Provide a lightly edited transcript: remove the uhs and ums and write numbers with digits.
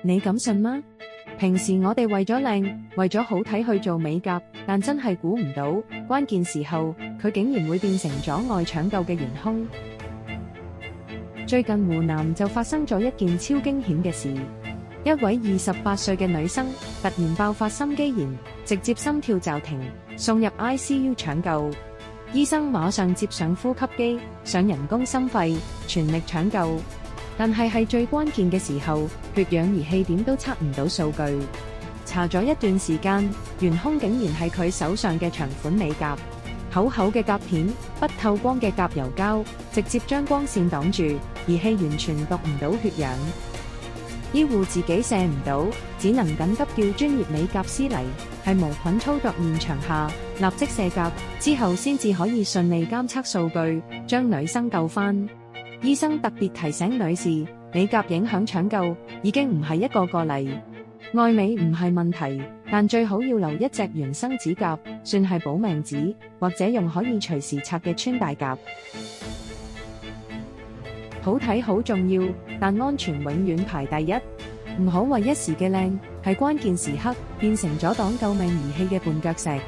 你敢信嗎？平時我哋為咗靚，為咗好睇去做美甲，但真係估唔到，關鍵時候佢竟然會變成阻礙搶救嘅元兇。最近湖南就發生咗一件超驚險嘅事，一位28歲嘅女生突然爆發心肌炎，直接心跳驟停，送入 ICU 搶救。醫生馬上接上呼吸機，上人工心肺，全力搶救。但係最關鍵嘅時候，血氧儀器點都測唔到數據。查咗一段時間，元兇竟然係佢手上嘅長款美甲，厚厚嘅甲片，不透光嘅甲油膠，直接將光線擋住，儀器完全讀唔到血氧。醫護自己射唔到，只能緊急叫專業美甲師嚟，係無菌操作現場下立即射甲，之後先至可以順利監測數據，將女生救返。醫生特別提醒女士，美甲影響搶救已經唔係一個例，愛美唔係問題，但最好要留一隻原生指甲，算係保命紙，或者用可以隨時拆嘅穿戴甲。好睇好重要，但安全永遠排第一。唔好為一時嘅靚，喺關鍵時刻變成咗擋救命儀器嘅絆腳石。